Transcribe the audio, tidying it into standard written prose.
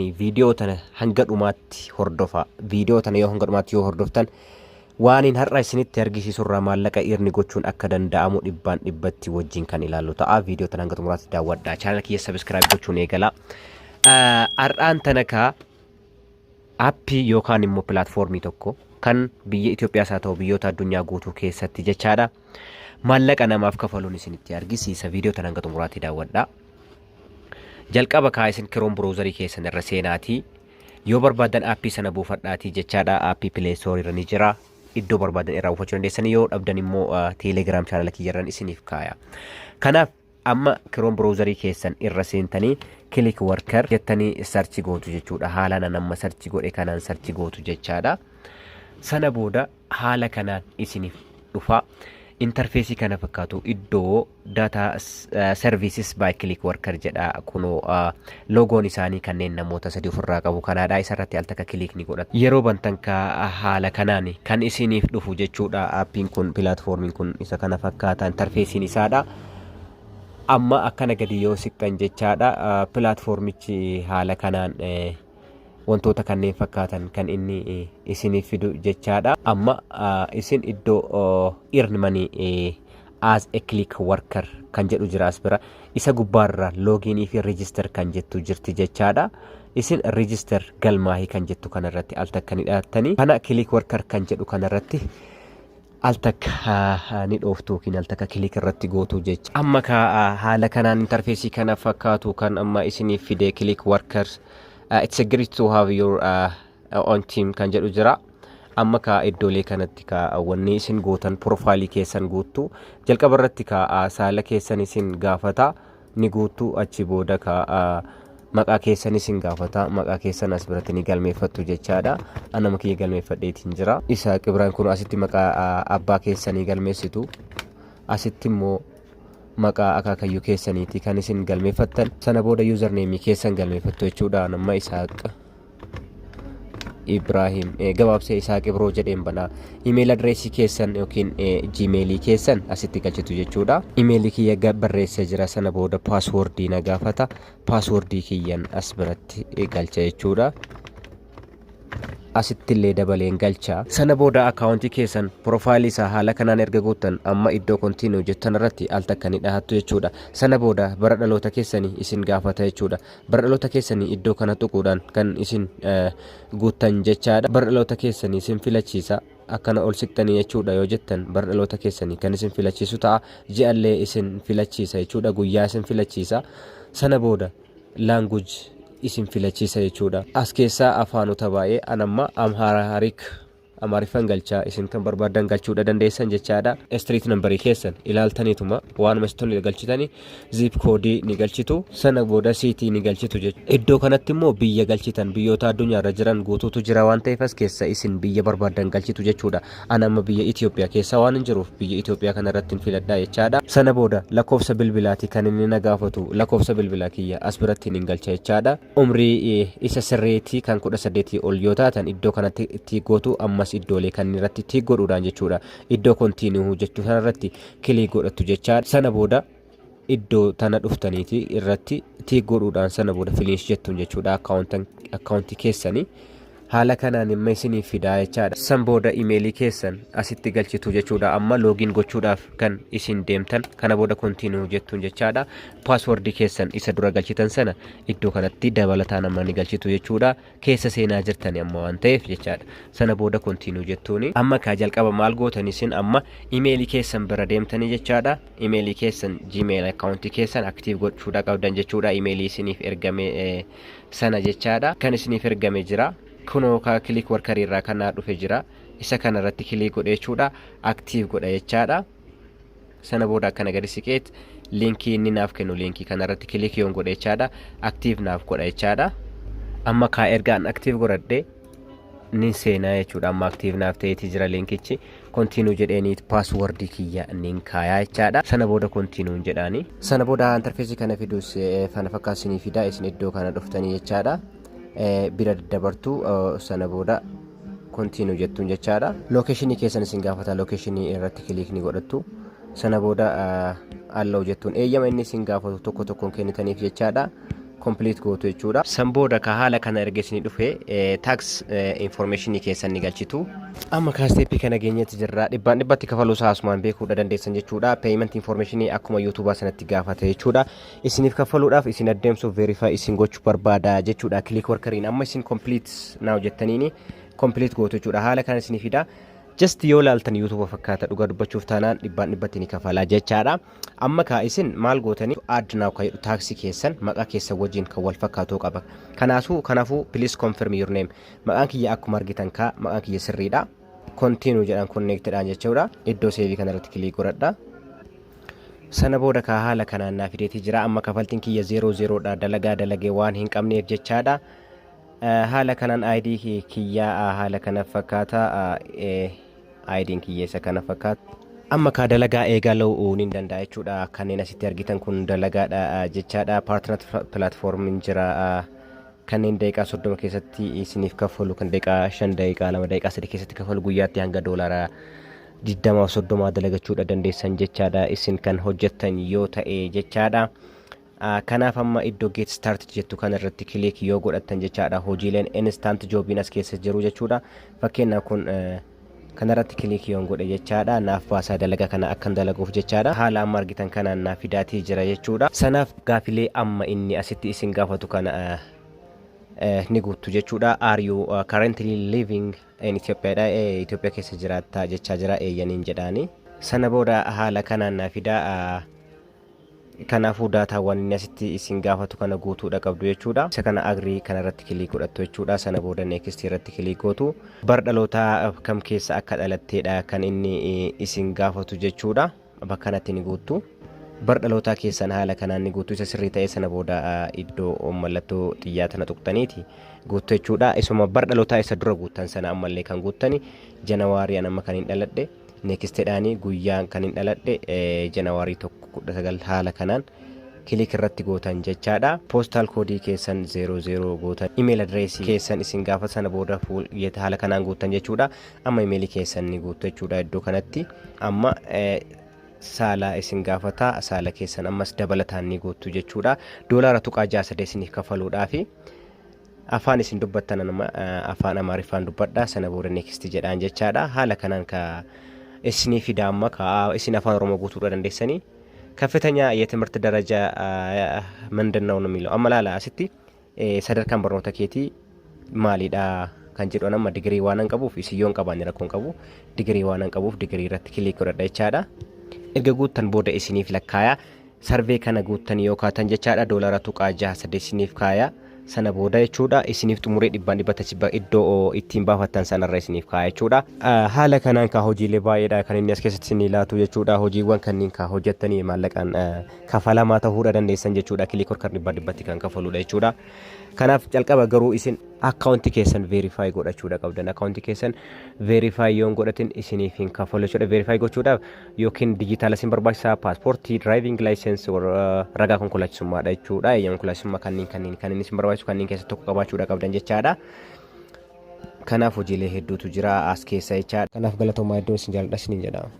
dhaabbattanii viidiyoo tana hanga dhumaatti hordofaa. Viidiyoo tana yoo hanga dhumaatti yoo hordoftan waan hin har'a isinitti argisiisurraa maallaqa irni gochuun akka danda'amu dhibbaan dhibbatti wajjin kan ilaallu ta'a. Viidiyoo tana hanga xumuraatti daawwadhaa. Chaanala kiyya sabiskiraayib gochuun eegala. Har'aan tana kaa aappii yookaan immoo pilaatfoormii tokko kan biyya Itoophiyaas haa ta'u biyyoota addunyaa guutuu keessatti jechaadha. Maallaqa namaaf kafaluun isinitti argisiisa. Viidiyoo tana hanga xumuraatti daawwadhaa. Jalqaba kaa isin Chrome browserii keessan irra seenaatii yoo barbaadan aappii sana buufadhaatii jechaadha. Aappii Play Store irra ni jira. Iddoo barbaadan irraa buufachuu dandeessan, yoo dhabdan immoo Telegram chaanala kiyyarran isiniif kaaya. Kanaaf amma Chrome browserii keessan irra seentanii click worker jettanii search gootu jechuudha. Haalaan amma search godhe kanaan search gootu jechaadha. Sana booda haala kanaan isiniif dhufa. Interfeesii kana fakkaatu iddoo data services by click worker jedha. Kunoo logoon isaanii kanneen namoota sadii ofirraa qabu kanaadha. Isarratti al takka click ni godhatu. Yeroo bantan haala kanaan kan isiniif dhufu jechuudha. Aappiin kun pilaatfoormiin kun isa kana fakkaata. Interfeesiin isaadha. Amma akkana gadi yoo siqxan jechaadha. Pilaatfoormichi haala kanaan wantoota kanneen fakkaatan kan inni isiniif fidu jechaadha. Amma isin iddoo earn money as a click worker kan jedhu jira as bira. Isa gubbaarra login fi register kan jettu jirti jechaadha. Isin register galmaahii kan jettu kanarratti al takka ni dhaatanii kana click worker kan jedhu kanarratti al takka ni dhooftu yookiin al takka click irratti gootu jecha. Amma haala kanaan interfeesii kana fakkaatu kan amma isiniif fide click workers. It's a great to have your own team kan jedhu jira. Amma iddoolee kanatti wanni isin gootan profailii keessan guuttu jalqaba irratti saala keessan isin gaafata ni guuttu. Achi booda maqaa keessan isin gaafata, maqaa keessan as biratti ni galmeeffattu jechaadha. Anama kiyya galmeeffadheetiin jira. Isa Ibrahim kun asitti maqaa abbaa keessanii galmeessitu, asitti immoo maqaa akaakayyuu keessaniiti kan isin galmeeffattan. Sana booda username keessan galmeeffattu jechuudha. Nama Isaaq Ibrahim gabaabsee Isaaq Ibroo jedheen banaa. Email adreesii keessan yookiin gmailii keessan asitti galchitu jechuudha. Emailii kiyya barreessee jira. Sana booda paaswordii na gaafata. Paaswordii kiyyan as biratti galcha jechuudha. Asitti illee dabaleen galcha. Sana booda akaawuntii keessan profaayilii isaa haala kanaan erga guuttan amma iddoo continue jettan irratti al takka ni dhahattu jechuudha. Sana booda bara dhaloota keessanii isin gaafata jechuudha. Bara dhaloota keessanii iddoo kana tuquudhaan kan isin guuttan jechaadha. Bara dhaloota keessanii isin filachiisa. Akkana ol siqtanii jechuudha yoo jettan bara dhaloota keessanii kan isin filachiisu ta'a. Ji'allee isin filachiisa jechuudha. Guyyaa isin filachiisa. Sana booda language isin filachiisa jechuudha. As keessaa afaanota baay'ee anamma Amaariffaan galchaa isin kan barbaadan galchuudha dandeessan jechaadha. Street numberii keessan ilaaltaniituma waanuma isin galchitanii zip koodii ni galchitu. Sana booda siitii ni galchitu jechuudha. Iddoo kanatti immoo biyya galchitan biyyoota addunyaarra jiran guutuutu jira waan ta'eef as keessa isin biyya barbaadan galchitu jechuudha. Anamma biyya Itoophiyaa keessa waan hin jiruuf biyya Itoophiyaa kanarratti filadhaa jechaadha. Sana booda lakkoofsa bilbilaati kan inni na gaafatu. Lakkoofsa bilbilaa kiyya as biratti ni galcha jechaadha. Umrii isa sirreetii kan 18 ol yoo taatan iddoo kanatti itti gootu. Ammas iddoolee kan irratti tiik godhuudhaan jechuudha. Iddoo continue jechuu sanarratti kilik godhattu jechaadha. Sana booda iddoo tana dhuftaniiti irratti tiik godhuudhaan sana booda finish jettuun jechuudha. Akaawuntii keessanii haala kanaan imma isiniif fidaa jechaadha. San booda imeelii keessan asitti galchitu jechuudha. Amma login gochuudhaaf kan isin deemtan kana booda continue jettuun jechaadha. Paaswordii keessan isa dura galchitan sana iddoo kanatti dabalataan amma ni galchitu jechuudha. Keessa seenaa jirtani amma waan ta'eef jechaadha. Sana booda continue jettuuni. Amma jalqaba maal gootan isin amma imeelii keessan bira deemtanii jechaadha. Imeelii keessan Gmail akaawuntii keessan aktiiv gochuudha qabdan jechuudha. Imeelii isiniif ergame sana jechaadha. Kan isiniif ergame jira. Kunoo click worker irraa kana dhufe jira. Isa kana irratti click godhe jechuudha. Active godha jechaadha. Sana booda akkana gadi siqeet linkii inni naaf kennu linkii kana irratti click yoon godhe jechaadha. Active naaf godha jechaadha. Amma ergaan active godhadhe nin seenaa jechuudha. Amma active naaf ta'eeti jira linkichi. Continue jedheeni passwordii kiyya nin kaayaa jechaadha. Sana booda continue jedhaani. Sana booda interfeesii kana fidus fana fakkaasanii fidaa isin iddoo kana dhuftanii jechaadha. Bira dabartu sana booda continue jettuun jechaadha. Locationii keessan isin gaafata. Locationii irratti click ni godhattu. Sana booda allow jettuun eeyyama inni isin gaafatu tokko tokkoon kennitaniif jechaadha. complete gootu jechuudha. San booda ka haala kana erga isinii dhufe tax information keessan ni galchitu. Amma ka step kana geenyetti jirra. Dhibbatti kafaluu isaa asumaan beekuudha dandeessan jechuudha. Payment information akkuma YouTube sanatti gaafata jechuudha. Isiniif kafaluudhaaf isin adeemsuuf verify isin gochuu barbaada jechuudha. Click workeriin amma isin complete now jettaniini complete gootu jechuudha. Haala kana isinii fida. Just yoo laaltan YouTube fakkaata dhugaa dubbachuuf taanaan dhibbatti ni kafalaa jechaadha. Amma ka isin maal gootanii add now ka taxi keessan maqaa keessa wajjin kan wal fakkaatu qaba. Kanaafuu please confirm your name. Maqaan kiyya akkuma argitan ka maqaan kiyya sirriidha. Continue jedhan connected dhaan jechuudha. Iddoo save kana irratti click godhadha. Sana booda ka haala kanaan naaf fideeti jira. Amma kafaltiin kiyya 00 dha dalagee waan hin qabneef jechaadha. Haala kanaan ID kiyya haala kana fakkaata ID'n kiyya isa kana fakkaata. Amma ka dalagaa eegaluu ni danda'a jechuudha. Kanneen asitti argitan kun dalagaadha jechaadha. Partner platform jira. Kanneen daqiiqaa 30 keessatti isiniif kafalu kan daqiiqaa 5 daqiiqaa 2 daqiiqaa 3 keessatti kafalu guyyaatti hanga doolaara 20 dalagachuudha dandeessan jechaadha. Isin kan hojjettan yoo ta'e jechaadha. Kanaaf amma iddoo get start jettu kana irratti click yoo godhattan jechaadha. Hojiileen instant jobbiin as keessa jiru jechuudha. Fakkeenyaaf kun kana irratti click yoon godhe jechaadha. Naaf baasaa dalaga kana akkan dalaguuf jechaadha. Haala amma argitan kanaan naaf fidaatii jira jechuudha. Sanaaf gaafilee amma inni asitti isin gaafatu kana ni guuttu jechuudha. Are you currently living in Ethiopia? Ethiopia keessa jiraattaa jechaa jira eeyyaniin jedhaani. Sana booda haala kanaan naaf fidaa. Kanaafuu daataawwan inni asitti isin gaafatu kana guutuudha qabdu jechuudha. Isa kana agrii kana irratti click godhattu jechuudha. Sana booda next irratti click gootu. Bara dhalootaa kam keessa akka dhalatteedha kan inni isin gaafatu jechuudha. Bakka kanatti ni guuttu. Bara dhalootaa keessan haala kanaan ni guuttu. Isa sirrii ta'e sana booda iddoo mallattoo xiyyaa tana tuqxaniiti guuttu jechuudha. Isuma bara dhalootaa isa dura guuttan sana ammallee kan guuttani Janawaarii amma kan hin dhaladhe. Next jedhaanii guyyaan kan hin dhaladhe Janawaarii 19 haala kanaan click irratti gootan jechaadha. Postal code keessan 00 gootan. Email address keessan isin gaafa sana booda full haala kanaan guutan jechuudha. Amma email keessan ni guutu jechuudha iddoo kanatti. Amma saala isin gaafata saala keessan ammas dabalataan ni guutu jechuudha. Doolaara tuqaa 6 isiniif kafaluudhaafi afaan isin dubbattan afaan Amaariffaan dubbadha. Sana booda next jedhaan jechaadha. Haala kanaan ka isni fida amma ka isin afaan Oromoo guutuudha dandeessanii ከፍተኛ የትምህርት ደረጃ ምንድነው ነው የሚለው አመላላ አስቲ ሰደርካን በርኖታ ኬቲ ማሊዳ ካንጂዶ ነማ ዲግሪ ዋናን ቀቡፍ ኢሲዮን ቀባን ረኮን ቀቡ ዲግሪ ዋናን ቀቡፍ ዲግሪ ረት ክሊክ ወረዳ ይቻዳ እገጉተን ቦደ ኢሲኒፍ ለካያ ሰርቬ ከነጉተን ዮካተን ጀቻዳ ዶላራቱ ቃጃ ሰደሲኒፍ ካያ sana booda jechuudha isiniif xumuree dhibbaan dhibbatachi iddoo ittiin baafattan sanarra isiniif kaa'aa jechuudha. Haala kanaan ka hojiilee baay'eedha kan inni as keessatti isinii laatu jechuudha. Hojiiwwan kanneen ka hojjettanii maallaqaan kafalamaa ta'uudha dandeessan jechuudha. Click worker dhibbatti kan kafaluudha jechuudha. Kanaaf jalqaba garuu isin akkaawunti keessan verify godhachuudha qabdan. Akkaawunti keessan verify yoon godhatin isiniif hin kafalu jechuudha. Verify gochuudhaaf yookiin dijitaala isin barbaachisaa paaspoortii, driving license ragaa konkolaachisummaadha jechuudha. Eeyyama konkolaachisummaa kanneen isin barbaachisu kanneen keessatti tokko qabaachuudha qabdan jechaadha. Kanaaf hojiilee hedduutu jira as keessa jechaadha. Kanaaf galatoomaa iddoo isin jaalladha isiniin jedhama.